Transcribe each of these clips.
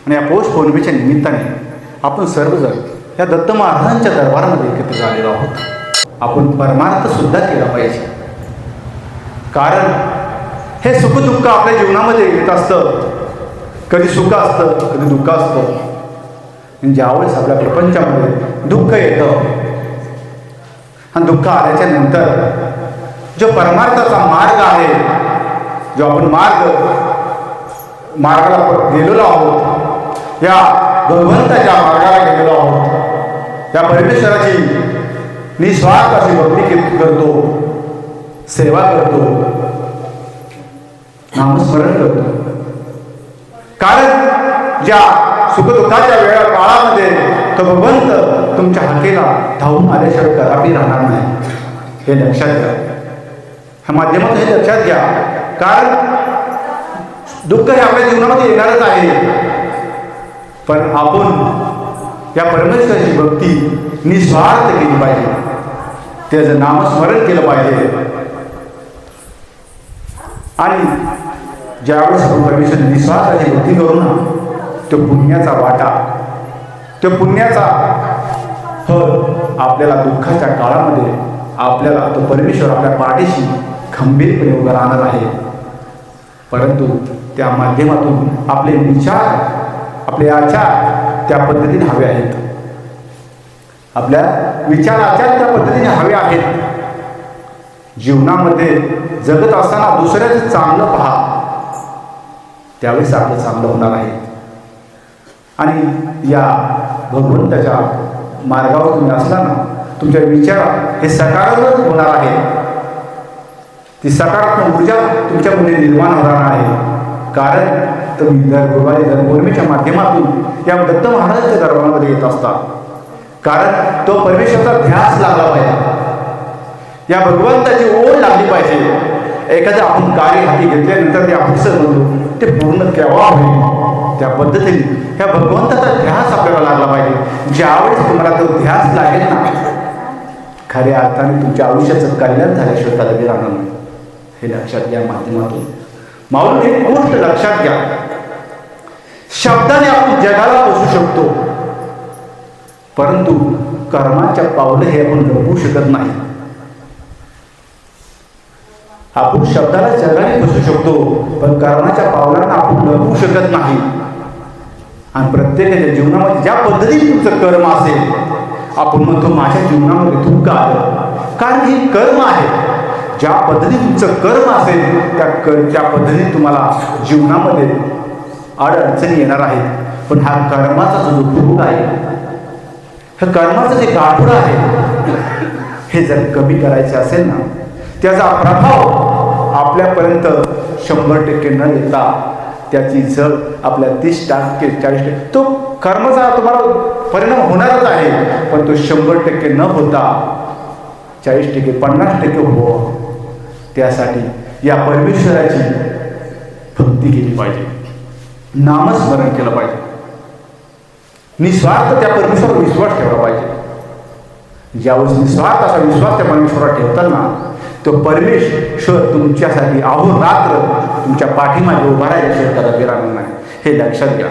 आणि या पौष पौर्णिमेच्या निमित्ताने आपण सर्वजण या दत्त महाराजांच्या दरबारामध्ये एकत्र झालेलो आहोत. आपण परमार्थ सुद्धा केला पाहिजे. कारण हे सुखदुःख आपल्या जीवनामध्ये येत असतं. कधी सुख असतं, कधी दुःख असतं. ज्यावेळेस आपल्या प्रपंचामध्ये दुःख येतं आणि दुःख आल्याच्या नंतर जो परमार्थाचा मार्ग आहे, जो आपण मार्गाला गेलेलो आहोत, या भगवंताच्या मार्गाला गेलेलो आहोत, या परमेश्वराची निस्वार्थ अशी भक्ती करतो, सेवा करतो, नामस्मरण करतो. कारण ज्या सुखदुःखाच्या वेळा काळामध्ये तो भगवंत तुमच्या हाकेला धावून आल्याशिवाय कदापि राहणार नाही. हे लक्षात घ्या. ह्या माध्यमातून हे लक्षात घ्या. कारण दुःख हे आपल्या जीवनामध्ये येणारच आहे, पण आपण या परमेश्वराची भक्ती निस्वार्थ केली पाहिजे, त्याचं नामस्मरण केलं पाहिजे. आणि ज्यावेळेस आपण परमेश्वर निस्वार्थाची भक्ती करू ना, तो पुण्याचा वाटा, तो पुण्याचा फळ आपल्याला दुःखाच्या काळामध्ये आपल्याला तो परमेश्वर आपल्या पाठीशी खंबीरपणे उभा राहणार आहे. परंतु त्या माध्यमातून आपले विचार, आपले आचार त्या पद्धतीने हवे आहेत. आपल्या विचार आचार त्या पद्धतीने हवे आहेत. जीवनामध्ये जगत असताना दुसऱ्याचं चांगलं पहा, त्यावेळेस आपलं चांगलं होणार आहे. आणि या भगवंताच्या मार्गावर तुम्ही असला ना, तुमच्या विचार हे सकारात्मक होणार आहे. ती सकारात्मक ऊर्जा तुमच्यामध्ये निर्माण होणार आहे. कारण तुम्ही दर गुरुवारी दर पौर्णिमेच्या माध्यमातून या दत्त महाराजांच्या दरबारामध्ये येत असता. कारण तो परमेश्वराचा ध्यास लागला पाहिजे, या भगवंताची ओढ लागली पाहिजे. एखादं आपण कार्य हाती घेतल्यानंतर ते आपण म्हणतो ते पूर्ण केव्हा होईल, त्या पद्धतीने ह्या भगवंताचा ध्यास आपल्याला लागला पाहिजे. ज्यावेळेस तुम्हाला तो ध्यास लागेल ना, खऱ्या अर्थाने तुमच्या आयुष्याचं कल्याण झाल्याशिवाय कदापि राहणार नाही. हे लक्षात घ्या. माध्यमातून माऊली एक गोष्ट लक्षात घ्या, शब्दाने आपण जगाला पोसू शकतो, परंतु कर्माच्या पावलं हे आपण लपवू शकत नाही. आपण शब्दाला जगाने पोसू शकतो, पण कर्माच्या पावलांना आपण लपवू शकत नाही. आणि प्रत्येकाच्या जीवनामध्ये ज्या पद्धतीने तुमचं कर्म असेल, आपण म्हणतो माझ्या जीवनामध्ये दुःख आलं, कारण हे कर्म आहे. ज्या पद्धतीने तुमचं कर्म असेल त्या पद्धतीने तुम्हाला जीवनामध्ये अडचणी येणार आहेत. पण हा कर्माचा जो भोग आहे, हे कर्माचं जे गाठोड आहे, हे जर कमी करायचे असेल ना, त्याचा प्रभाव आपल्यापर्यंत 100% न येता त्याची जड आपल्या 30% 40% तो कर्माचा तुम्हाला परिणाम होणारच आहे. पण तो 100% न होता 40% 50% हो. त्यासाठी या परमेश्वराची भक्ती केली पाहिजे, नामस्मरण केलं पाहिजे, निस्वार्थ त्या परमेश्वरावर विश्वास ठेवला पाहिजे. ज्यावेळेस निस्वार्थ असा विश्वास त्या परमेश्वरावर ठेवतात ना, तो परमेश्वर तुमच्यासाठी अहोरात्र तुमच्या पाठीमागे उभा राहिल्याशिवाय कदापि राहणार नाही. हे लक्षात घ्या.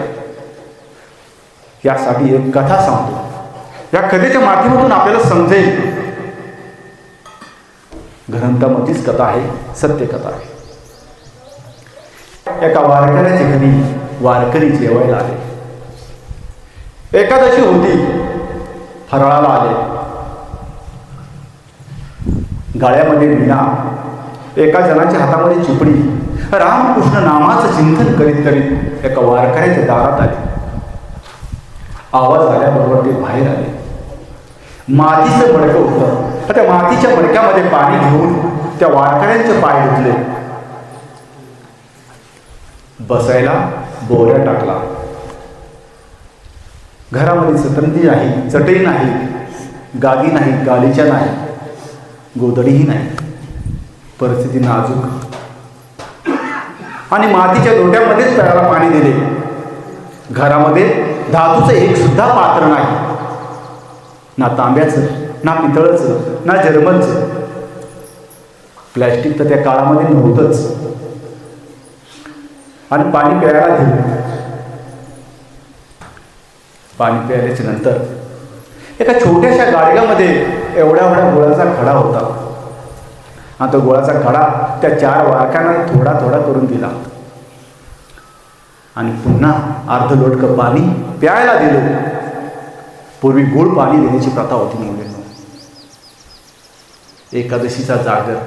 यासाठी एक कथा सांगतो. या कथेच्या माध्यमातून आपल्याला समजेल. ग्रंथामधीच कथा आहे, सत्य कथा आहे. एका वारकऱ्याच्या घरी वारकरी जेवायला आले. एकादशी होती, फराळाला आले. गाळ्यामध्ये विणा, एका जणाच्या हातामध्ये चिपडी. रामकृष्ण नामाचं चिंतन करीत करीत एका वारकऱ्याच्या दारात आले. आवाज आल्याबरोबर ते बाहेर आले. मातीचं मडकं होतं. त्या मातीच्या मडक्यामध्ये पाणी घेऊन त्या वारकऱ्यांचे पाय धुतले. बसायला बोऱ्या टाकला. घरामध्ये सतरंजी नाही, चटई नाही, गादी नाही, गालीच्या नाही, गोधडीही नाही. परिस्थिती नाजूक. आणि मातीच्या लोट्यामध्येच प्यायला पाणी दिले. घरामध्ये धातूचं एक सुद्धा पात्र नाही, ना तांब्याचं, ना पितळचं, ना जर्मनचं. प्लॅस्टिक तर त्या काळामध्ये नव्हतंच. आणि पाणी प्यायला दिलं. पाणी प्यायल्याच्या नंतर एका छोट्याशा गाडग्यामध्ये एवढ्या गोळाचा खडा होता आणि तो गोळाचा खडा त्या 4 वारक्यांना थोडा थोडा करून दिला आणि पुन्हा अर्ध लोटकं पाणी प्यायला दिलं. पूर्वी गुळ पाणी देण्याची प्रथा होती मुलींना. एकादशीचा जागर,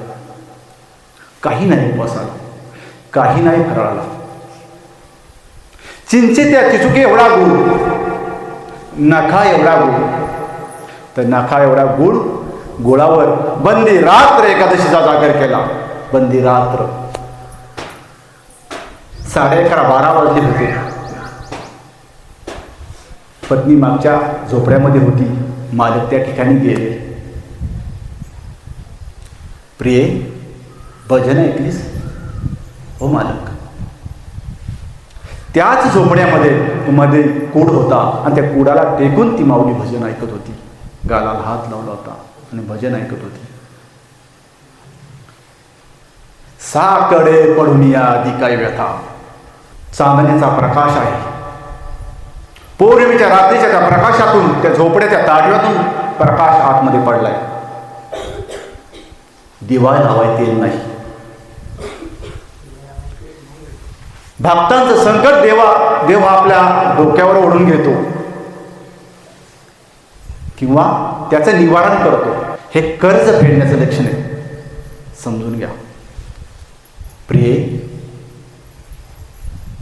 काही नाही उपवासाला, काही नाही फराळाला. चिंचे त्या चिचुके एवढा गुळ, नखा एवढा गुळ, तर नखा एवढा गुळ गुळावर बंदी रात्र एकादशीचा जागर केला. बंदी रात्र 11:30-12 वाजले होते. पत्नी मागच्या झोपड्यामध्ये होती. मालक त्या ठिकाणी गेले. प्रिये, भजन ऐकलीस? हो मालक. त्याच झोपड्यामध्ये कूड होता आणि त्या कुडाला टेकून ती माऊली भजन ऐकत होती. गालाला हात लावला होता आणि भजन ऐकत होती. साकडे पडून या आधी काय व्यथा, चांदण्याचा प्रकाश आहे. पौर्णिमेच्या रात्रीच्या त्या प्रकाशातून, त्या झोपड्याच्या ताडव्यातून प्रकाश आतमध्ये पडलाय. दिवा लावाय तेल नाही. भक्तांचं संकट देव आपल्या डोक्यावर ओढून घेतो किंवा त्याचं निवारण करतो. हे कर्ज फेडण्याचं लक्षण आहे, समजून घ्या. प्रिये,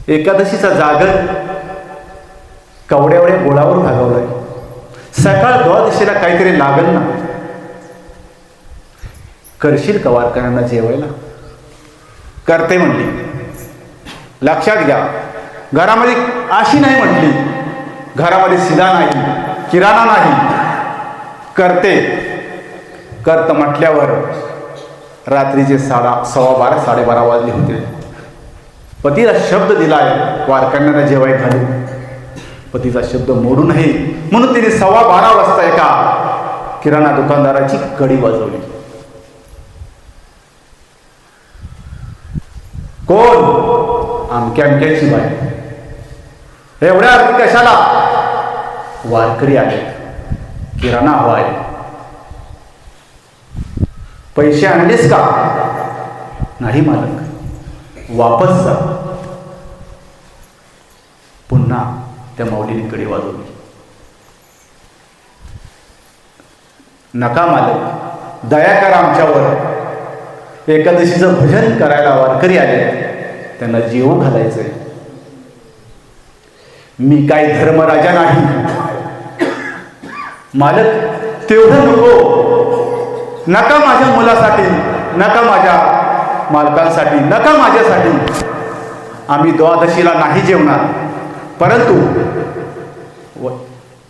एकादशीचा जागर कवड्यावड्या गोळावर भागवलाय. सकाळ द्वादशीला काहीतरी लागल ना. करशील का वारकऱ्यांना जेवायला? करते म्हणली. लक्षात घ्या, घरामध्ये अशी नाही म्हटली, घरामध्ये शिदा नाही, किराणा नाही. करते म्हटल्यावर रात्रीचे 12:15 12:30 वाजले होते. पतीला शब्द दिलाय वारकऱ्यांना जेवाय घालू. पतीचा शब्द मोडू नये म्हणून तिने 12:15 वाजता एका किराणा दुकानदाराची कडी वाजवली. कोण? अमक्याची बाई. एवढ्या आरती कशाला? वारकरी आले, किराणा हवाय. पैसे आणलेस का? नाही मालक. वापस जा. पुन्हा त्या माऊलीने कडी वाजवली. नका मालक, दया करा आमच्यावर. एकादशीचं भजन करायला वारकरी आले, त्यांना जेवू घालायचंय. मी काही धर्मराजा नाही मालक. तेवढं नको. नका माझ्या मुलासाठी, नका माझ्या मालकांसाठी, नका माझ्यासाठी. आम्ही द्वादशीला नाही जेवणार, परंतु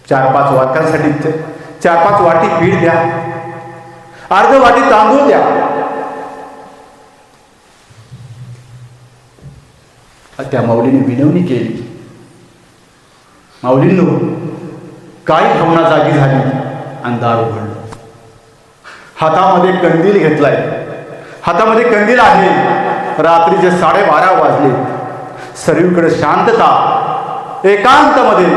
4-5 वारकऱ्यांसाठी 4-5 वाटी पीठ द्या, अर्ध वाटी तांदूळ द्या. त्या माऊलीने विनवणी केली. माऊलींनो, काय भावना जागी झाली आणि दार उघडलं. हातामध्ये कंदील घेतलाय. हातामध्ये कंदील आहे. रात्रीचे 12:30 वाजले. सर्वीकडे शांतता. एकांतामध्ये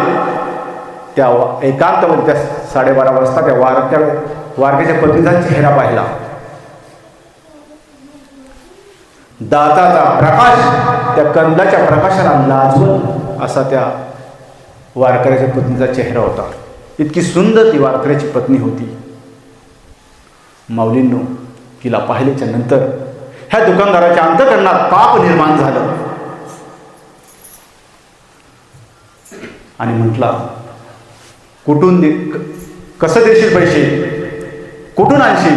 त्या 12:30 वाजता त्या वारक्याच्या पत्नीचा चेहरा पाहिला. दाताचा प्रकाश त्या कंदाच्या प्रकाशाला लाजवत असा त्या वारकऱ्याच्या पत्नीचा चेहरा होता. इतकी सुंदर ती वारकऱ्याची पत्नी होती. माऊलींनो, तिला पाहिल्याच्या नंतर ह्या दुकानदाराच्या अंतःकरणात पाप निर्माण झालं आणि म्हटला, कुठून कसं देशील पैसे? कुठून आणशील?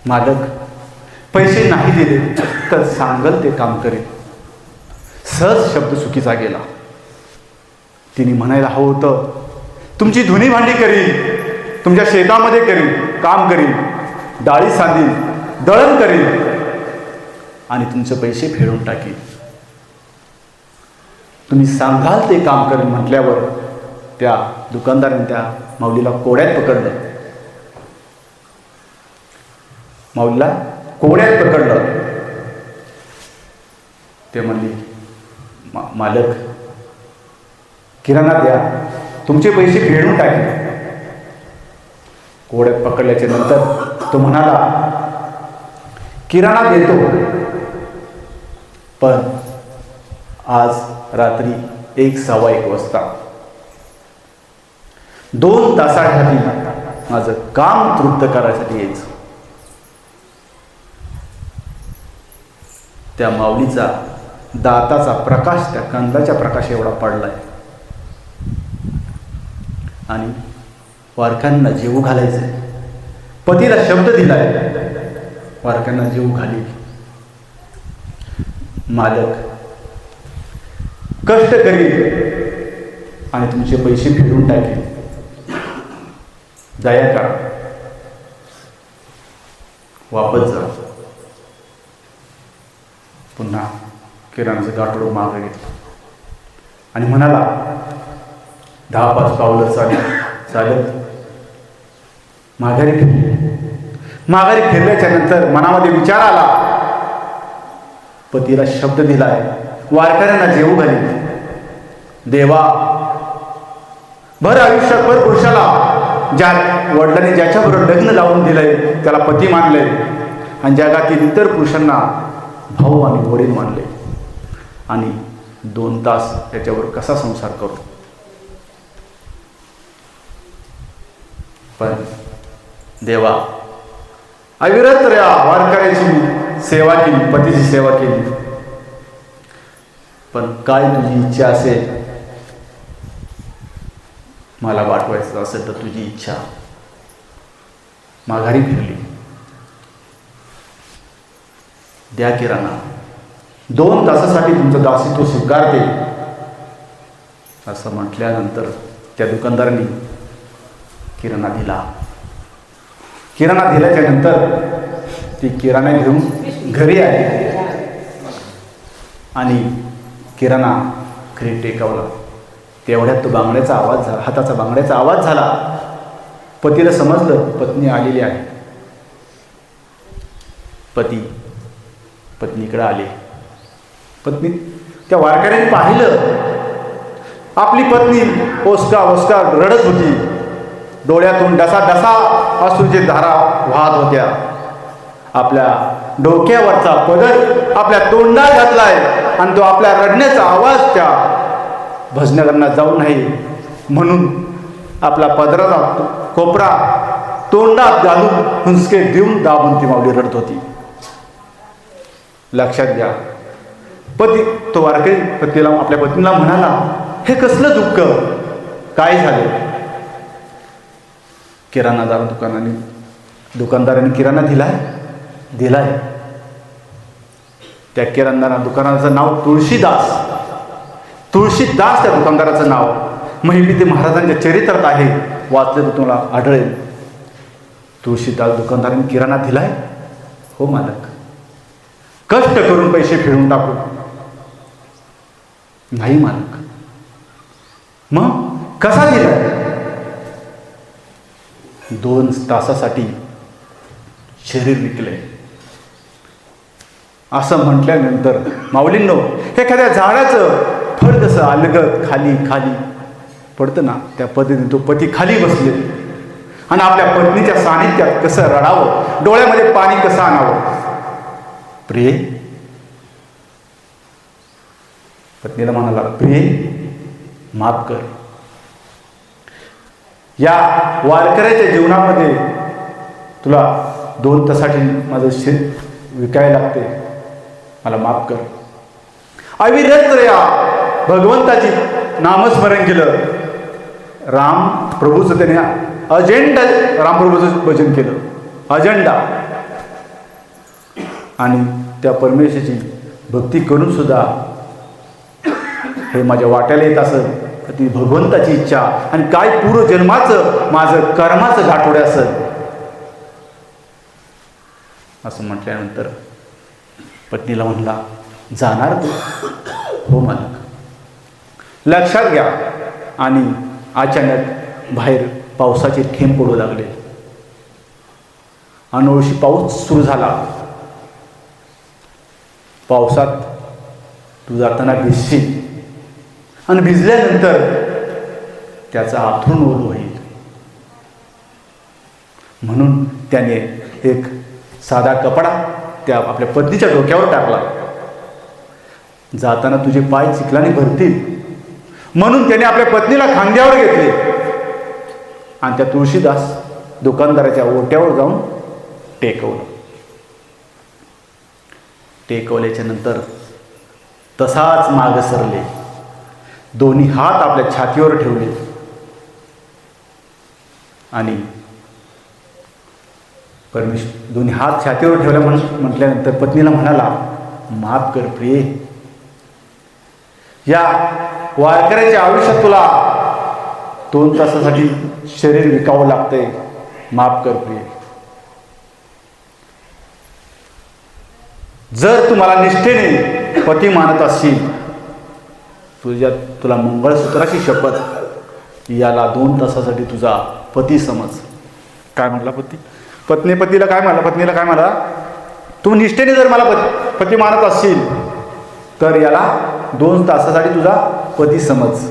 मालक, पैसे नाही दिले तर सांगल ते काम करेल. सहज शब्द चुकीचा गेला. तिने म्हणायला हवं होतं, तुमची धुणी भांडी करील, तुमच्या शेतामध्ये करील, काम करील, डाळी सांधील, दळण करील आणि तुमचे पैसे फेडून टाकील. तुम्ही सांगाल ते काम करेल म्हटल्यावर त्या दुकानदाराने त्या माऊलीला कोड्यात पकडलं. माऊलीला कोड्यात पकडलं. ते म्हणले, मालक, किराणा द्या, तुमचे पैसे फेडून टाकेल. कोड्यात पकडल्याच्या नंतर तो म्हणाला, किराणा देतो, पण आज रात्री 1:15 वाजता 2 तासासाठी माझं काम तृप्त करायसाठी यायचं. त्या माऊलीचा दाताचा प्रकाश त्या कंदाच्या प्रकाश एवढा पडलाय आणि वारक्यांना जेवू घालायचंय. पतीला शब्द दिलाय, वारक्यांना जेवू घालील. मालक कष्ट करील आणि तुमचे पैसे फेडून टाकेल. दया करा, वापस जा. पुन्हा किराणाचं गाठोडं मागे घेतलं आणि म्हणाला, 10-5 पावलं चालत माघारी फिरले. माघारी फिरल्याच्या नंतर मनामध्ये विचार आला, पतीला शब्द दिलाय, वारकऱ्यांना जेवू घालील. देवा, भर आयुष्यभर पुरुषाला ज्या वडिलांनी ज्याच्याबरोबर लग्न लावून दिलंय त्याला पती मानलंय आणि जगातील इतर पुरुषांना भाऊ आणि वडील मानले, आणि 2 तास त्याच्यावर कसा संसार करू. पण देवा, अविरत या वारकऱ्याची सेवा केली, पतीची सेवा केली, पण काय तुझी इच्छा असेल, मला वाटवायचं असेल तर तुझी इच्छा. माघारी फिरली. द्या किराणा, 2 तासासाठी तुमचं दासित्व स्वीकारते असं म्हटल्यानंतर त्या दुकानदारांनी किराणा दिला. किराणा दिल्याच्या नंतर ती किराणा घेऊन घरी आली आणि किराणा घरी टेकवला. तेवढ्यात तो बांगड्याचा आवाज झाला, हाताचा बांगड्याचा आवाज झाला. पतीला समजलं पत्नी आलेली आहे. पती पत्नीकडे आले. पत्नी त्या वारकऱ्यांनी पाहिलं, आपली पत्नी ओसका रडत होती. डोळ्यातून डसा अश्रूचे धारा वाहत होत्या. आपल्या डोक्यावरचा पदर आपल्या तोंडात घातलाय आणि तो आपल्या रडण्याचा आवाज त्या भजनाऱ्यांना जाऊ नये म्हणून आपला पदराचा कोपरा तोंडात घालून हुंसके देऊन दाबून ती माऊली रडत होती. लक्षात घ्या, तो वारकरी पतीला, आपल्या पत्नीला म्हणाला, हे कसलं दुःख, काय झाले. दुकानदाराने किराणा दिलाय. त्या दुकानदाराचं नाव तुळशीदास त्या दुकानदाराचं नाव महिपती महाराजांच्या चरित्रात आहे, वाचले तर तुम्हाला आढळेल. तुळशीदास दुकानदाराने किराणा दिलाय. हो मालक, कष्ट करून पैसे फेडून टाकू. नाही मालक. मग कसा दिलाय. 2 तासासाठी शरीर विकले. असं म्हटल्यानंतर माऊलींनो, एखाद्या झाडाचं फळ कसं अलगद खाली पडतं ना, त्या पद्धतीने तो पती खाली बसले आणि आपल्या पत्नीच्या सानिध्यात कसं रडावं, डोळ्यामध्ये पाणी कसं आणावं. प्रिय, पत्नीला म्हणाला, प्रिय माफ कर. या वारकऱ्याच्या जीवनामध्ये तुला 2 तासासाठी माझं विकायला लागते, मला माफ कर. अविरत या भगवंताची नामस्मरण केलं. रामप्रभूचं त्याने रामप्रभूचं भजन केलं, अजेंडा. आणि त्या परमेश्वराची भक्ती करून सुद्धा हे माझ्या वाट्याला येत असेल, ती भगवंताची इच्छा आणि काय पूर्वजन्माचं माझं कर्माचं गाठोडे असेल. असं म्हटल्यानंतर पत्नीला म्हणला, जाणार तू. हो मालक. लक्षात घ्या. आणि अचानक बाहेर पावसाचे थेंब पडू लागले. अनोळशी पाऊस सुरू झाला. पावसात तू जाताना भिजशील आणि भिजल्यानंतर त्याचा आथरून ओढ होईल. म्हणून त्याने एक साधा कपडा त्या आपल्या पत्नीच्या डोक्यावर टाकला. जाताना तुझे पाय चिखलाने भरतील म्हणून त्याने आपल्या पत्नीला खांद्यावर घेतले आणि त्या तुळशीदास दुकानदाराच्या ओट्यावर जाऊन टेकवलं. टेकवल्याच्या नंतर तसाच माग सरले, दोन्ही हात आपल्या छातीवर ठेवले आणि दोन्ही हात छातीवर ठेवल्या म्हटल्यानंतर पत्नीला म्हणाला, माफ कर प्रिये, या वारकऱ्याच्या आयुष्यात तुला 2 तासासाठी शरीर विकावं लागतंय, माफ कर प्रिये. जर तू मला निष्ठेने पती मानत असशील, तुला मंगळसूत्राची शपथ, याला 2 तासासाठी तुझा पती समज. काय म्हटला पत्नीला काय म्हणला, तू निष्ठेने जर मला पती मानत असशील तर याला 2 तासासाठी तुझा पती समज.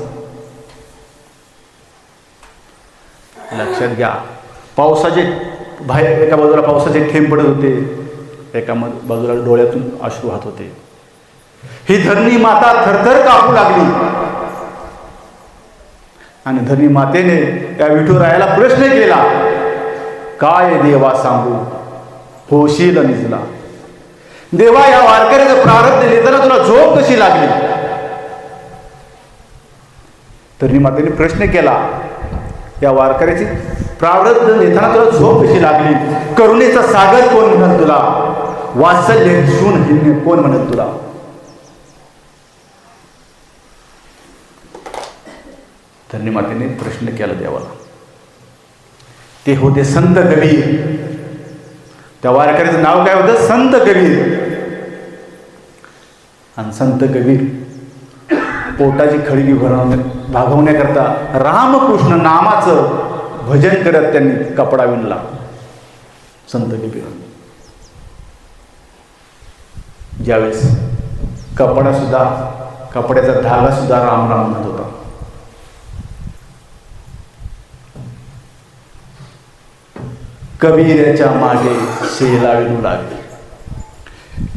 लक्षात घ्या, पावसाचे बाहेर एका बाजूला पावसाचे थेंब पडत होते, एका बाजूला डोळ्यातून अश्रू वाहत होते. ही धरणी माता थरथर कापू लागली आणि धरणी मातेने त्या विठुरायाला प्रश्न केला, काय देवा सांगू, होशील निजला. देवा, या वारकऱ्याचं प्रारब्ध लिहिताना तुला झोप कशी लागली. धरणी मातेने प्रश्न केला, या वारकऱ्याची प्रारब्ध लिहिताना तुला झोप कशी लागली. करुणेचा सागर कोण म्हणत तुला, वात्सल्य शून कोण म्हणत तुला. धरणी मातेने प्रश्न केला देवाला. ते होते संत कबीर. त्या वारकऱ्याचं नाव काय होतं, संत कबीर. आणि संत कबीर पोटाची खळगी भागवण्याकरता रामकृष्ण नामाचं भजन करत त्यांनी कपडा विणला. संत कबीर ज्यावेळेस कपड्याचा धागा सुद्धा राम राम म्हणत होता. कबीराच्या मागे शेला विणू लागले.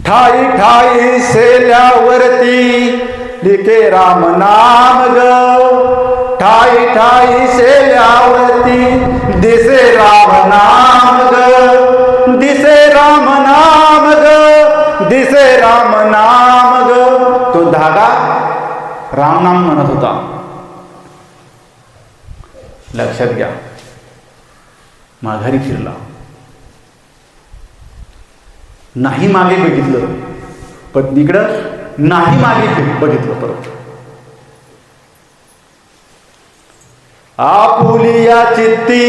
ठाई ठाई शेल्यावरती लिखे राम नाम ग, ठाई ठाई शेल्यावरती दिसे राम नाम ग, दिसे राम नाम ग, दिसे राम नाम ग. तो धागा राम नाम म्हणत होता. लक्षात घ्या, माघारी फिरला, नाही मागे बघितलं, पत्नीकडं नाही मागे बघितलं. परत आपुलिया चित्ती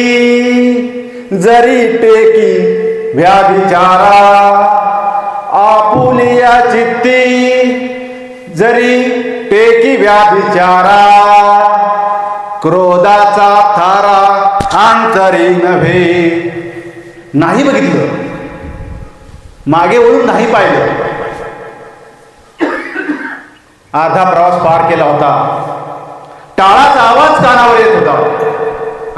जरी टेकी व्याभिचारा, आपुलिया चित्ती जरी टेकी व्याभिचारा, क्रोधाचा थारा अंतरी नव्हे. नाही बघितलं, मागे वळून नाही पाहिलं. अर्धा प्रवास पार केला होता, टाळाचा आवाज कानावर येत होता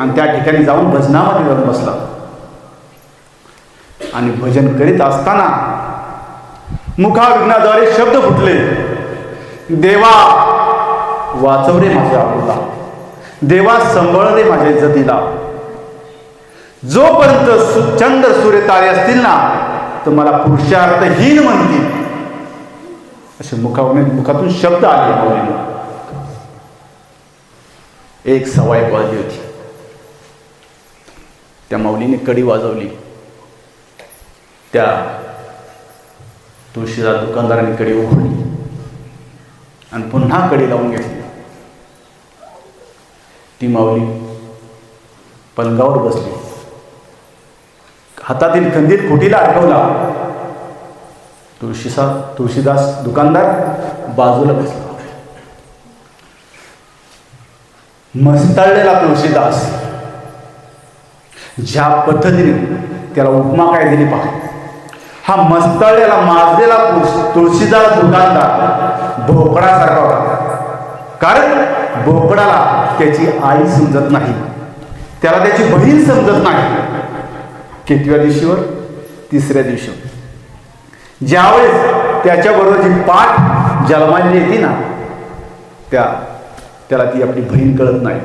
आणि त्या ठिकाणी जाऊन भजनामध्ये जाऊन बसला. आणि भजन करीत असताना मुखाविघ्नाद्वारे शब्द फुटले, देवा वाचव रे माझ्या आबरूला, देवा संभळ रे माझ्या इज्जतीला. जोपर्यंत चंद्र सूर्य तारे असतील ना, तर मला पुरुषार्थहीन म्हणतील, असे मुखातून शब्द आले माऊलीला. 1:15 वाजली होती. त्या माऊलीने कडी वाजवली. त्या तुळशीदास दुकानदाराने कडी उघडली आणि पुन्हा कडी लावून घेतली. ती माऊली पलंगावर बसली, हातातील कंदील फुटीला अडकवला. तुळशीदास दुकानदार बाजूला बसला. मस्तळलेला तुळशीदास ज्या पद्धतीने त्याला उपमा काय दिली पहा. हा मस्तळलेला माजलेला तुळशीदास दुकानदार भोकडासारखा होता. कारण बोकडाला त्याची आई समजत नाही, त्याला त्याची बहीण समजत नाही. कितव्या दिवशीवर? तिसऱ्या दिवशी. ज्यावेळेस त्याच्याबरोबर जी पाठ जन्माला येते ना, त्याला ती आपली बहीण कळत नाही.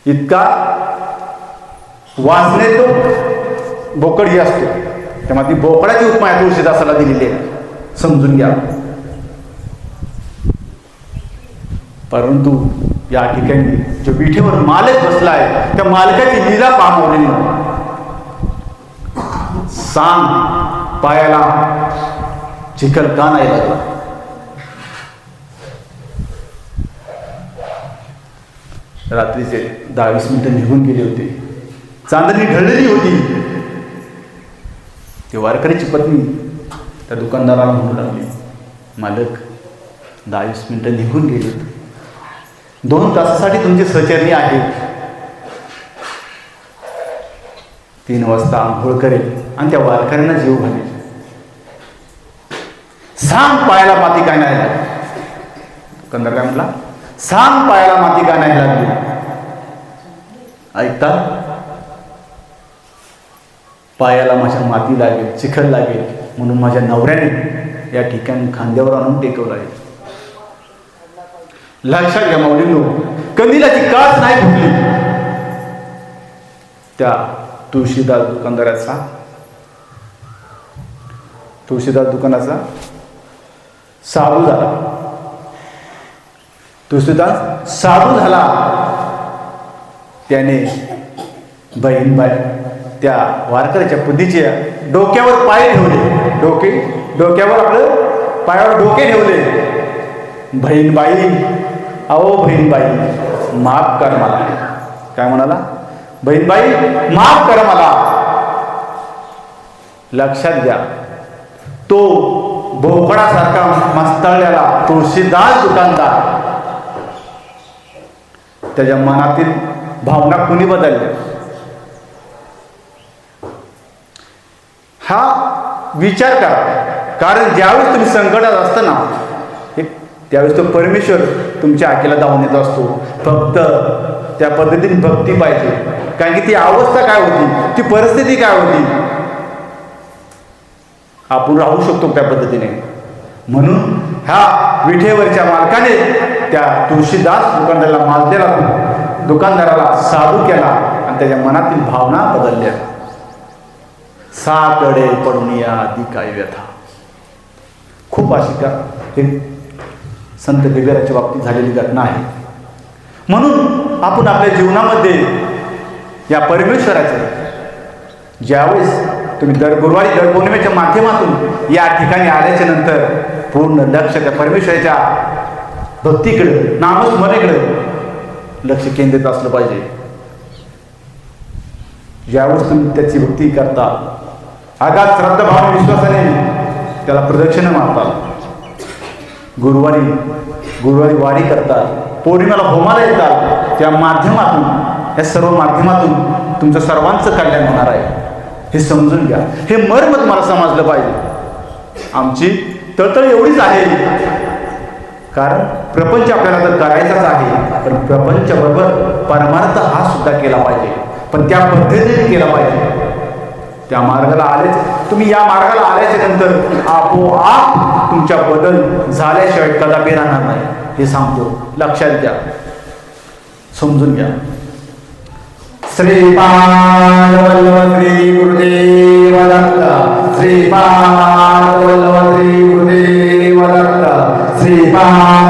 इतका वासने तो बोकड असतो. तेव्हा ती बोकडाची उपमा तुळशीदासाला दिलेली आहे, समजून घ्या. परंतु या ठिकाणी जो विठेवर मालक बसला आहे त्या मालकाची लीला पाहवली. सांग पायाला चिखल का नाही लागला? रात्रीचे 10-20 मिनिटं निघून गेले होते. चांदणी ढळलेली होती. ते वारकरीची पत्नी त्या दुकानदाराला म्हणू लागली, मालक 10-20 मिनिटं निघून गेली होती, 2 तासासाठी तुमचे सहचर्य आहेत. 3 वाजता आंघोळ करेल आणि त्या वारकऱ्यांना जीव घालेल. सांग पायाला माती काय नाही लागली? दुकानदार काय म्हटला? सांग पायाला माती काय नाही लागली? ऐकता? पायाला माझ्या माती लागेल, चिखल लागेल म्हणून माझ्या नवऱ्याने या ठिकाणी खांद्यावर आणून टेकवलं आहे. लक्षात घ्या माऊलींनो, कंदिलाची काच नाही फुटली. त्या तुळशीदास दुकानाचा साधू झाला. तुळशीदास साधू झाला. त्याने बहीणबाई त्या वारकऱ्याच्या पद्धतीच्या डोक्यावर पाय ठेवले, डोक्यावर आपलं पायावर डोके ठेवले. बहीणबाई, अहो बहीणबाई माफ कर मला. काय म्हणाला? बहीणबाई माफ कर मला. लक्षात घ्या, तो बोकडासारखा मस्तळलेला तुळशीदास दुकानदार, त्याच्या मनातील भावना कुणी बदलल्या? हा विचार करा. कारण ज्यावेळेस तुम्ही संकटात असता ना, त्यावेळेस तो परमेश्वर तुमच्या आखेला धावून येत असतो. फक्त त्या पद्धतीने भक्ती पाहिजे. कारण की ती अवस्था काय होती, ती परिस्थिती काय होती, आपण राहू शकतो त्या पद्धतीने. म्हणून ह्या विठेवरच्या मालकाने त्या तुळशीदास दुकानदाराला साधू केला आणि त्याच्या मनातील भावना बदलल्या. साकडे पडून या आधी काय व्यथा. खूप अशी का हे संत बिगराच्या बाबतीत झालेली घटना आहे. म्हणून आपण आपल्या जीवनामध्ये या परमेश्वराचं ज्यावेळेस तुम्ही दर गुरुवारी दर पौर्णिमेच्या माध्यमातून या ठिकाणी आल्याच्या नंतर पूर्ण लक्ष त्या परमेश्वराच्या भक्तीकडे, नामस्मरणेकडे लक्ष केंद्रित असलं पाहिजे. ज्यावेळेस तुम्ही त्याची भक्ती करता, आगात श्रद्धाभाव विश्वासाने त्याला प्रदक्षिणा मारतात, गुरुवारी वारी करतात, पौर्णिमेला होमाला येतात, त्या माध्यमातून, या सर्व माध्यमातून तुमचं सर्वांचं कल्याण होणार आहे. हे समजून घ्या. हे मर्म तुम्हाला समजलं पाहिजे. आमची तळतळ एवढीच आहे, कारण प्रपंच आपल्याला तर करायचाच आहे, पण प्रपंचाबरोबर परमार्थ हा सुद्धा केला पाहिजे, पण त्या पद्धतीने केला पाहिजे. त्या मार्गाला आलेच तुम्ही, या मार्गाला आल्याच्या नंतर आपोआप तुमच्या बदल झाल्याशिवाय कदापि राहणार नाही. हे सांगतो, लक्षात घ्या, समजून घ्या. श्रीपाद वल्लभ श्री गुरुदेव दत्त. श्रीपाद वल्लभ श्री गुरुदेव दत्त. श्रीपाद